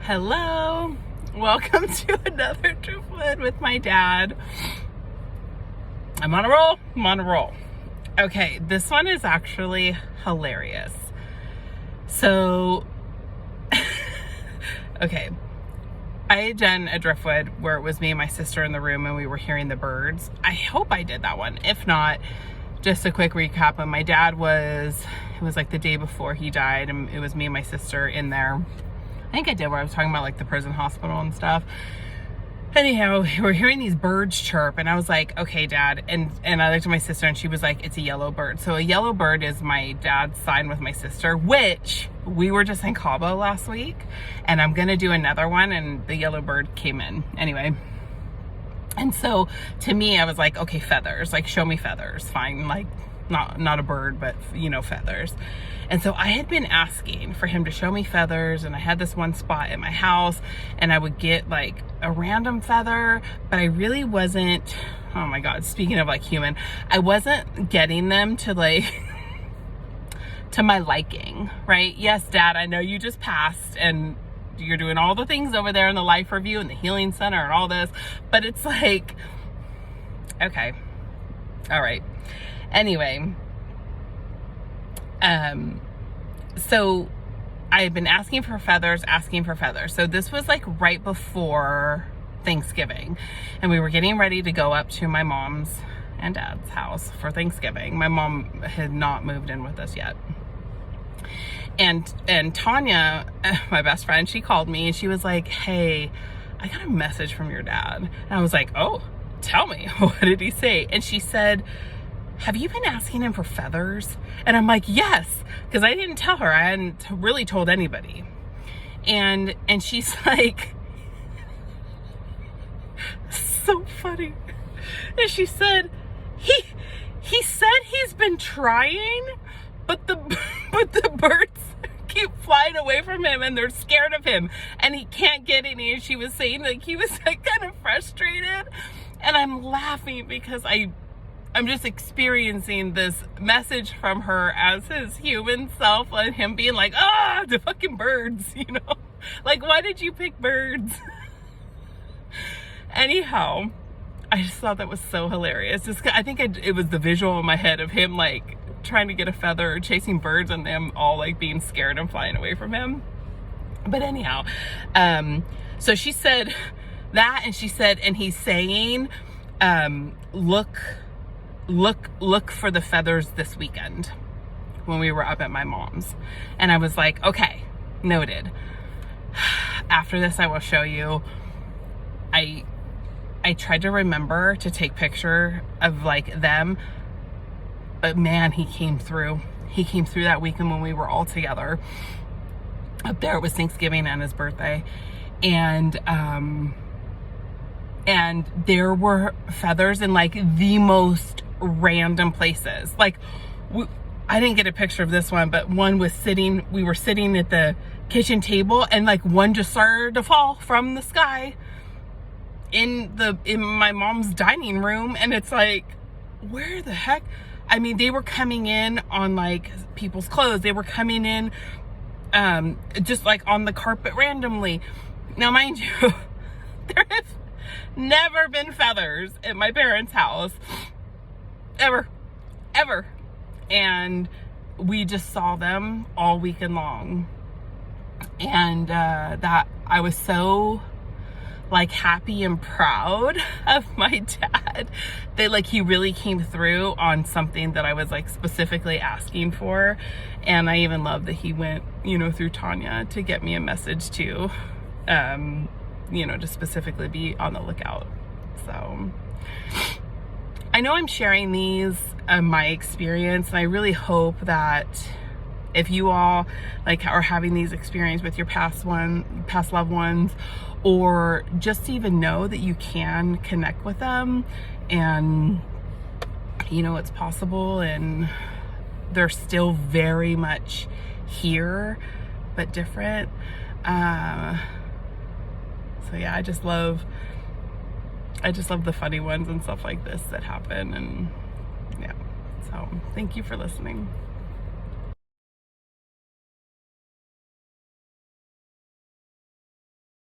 Hello, welcome to another Driftwood with my dad. I'm on a roll. Okay, this one is actually hilarious. So, okay, I had done a Driftwood where it was me and my sister in the room and we were hearing the birds. I hope I did that one. If not, just a quick recap. And my dad it was like the day before he died, and it was me and my sister in there. I think I did, where I was talking about like the prison hospital and stuff. Anyhow, we were hearing these birds chirp and I was like, okay, Dad. And I looked at my sister and she was like, it's a yellow bird. So a yellow bird is my dad's sign with my sister, which we were just in Cabo last week, and I'm gonna do another one, and the yellow bird came in anyway. And so to me, I was like, okay, feathers, like show me feathers, fine, like not a bird, but you know, feathers. And so I had been asking for him to show me feathers, and I had this one spot at my house and I would get like a random feather, but I really wasn't, oh my God, speaking of like human, I wasn't getting them to like, to my liking, right? Yes, Dad, I know you just passed and you're doing all the things over there in the life review and the healing center and all this, but it's like, okay, all right. Anyway, so I had been asking for feathers. So this was like right before Thanksgiving, and we were getting ready to go up to my mom's and dad's house for Thanksgiving. My mom had not moved in with us yet. And Tanya, my best friend, she called me and she was like, hey, I got a message from your dad. And I was like, oh, tell me, what did he say? And she said, have you been asking him for feathers? And I'm like, yes, because I didn't tell her. I hadn't really told anybody. And she's like, so funny. And she said, he said he's been trying, but the birds keep flying away from him and they're scared of him and he can't get any. And she was saying like he was like kind of frustrated, and I'm laughing because I'm just experiencing this message from her as his human self, and him being like, the fucking birds, you know, like, why did you pick birds? Anyhow, I just thought that was so hilarious. Just, I think it was the visual in my head of him like trying to get a feather or chasing birds and them all like being scared and flying away from him. But anyhow, so she said that, and she said, and he's saying, look for the feathers this weekend, when we were up at my mom's. And I was like, okay, noted. After this, I will show you. I tried to remember to take picture of like them, but man, he came through that weekend when we were all together up there. It was Thanksgiving and his birthday, and there were feathers in like the most random places. Like, I didn't get a picture of this one, but one was we were sitting at the kitchen table, and like one just started to fall from the sky in my mom's dining room. And it's like, where the heck? I mean, they were coming in on like people's clothes. They were coming in just like on the carpet randomly. Now, mind you, there have never been feathers at my parents' house, ever. And we just saw them all weekend long. And that I was so like happy and proud of my dad that like he really came through on something that I was like specifically asking for. And I even love that he went, you know, through Tanya to get me a message too, you know, to specifically be on the lookout. So I know I'm sharing these, my experience, and I really hope that if you all like are having these experiences with your past loved ones, or just to even know that you can connect with them, and you know it's possible, and they're still very much here but different. So yeah, I just love the funny ones and stuff like this that happen. And yeah, so thank you for listening.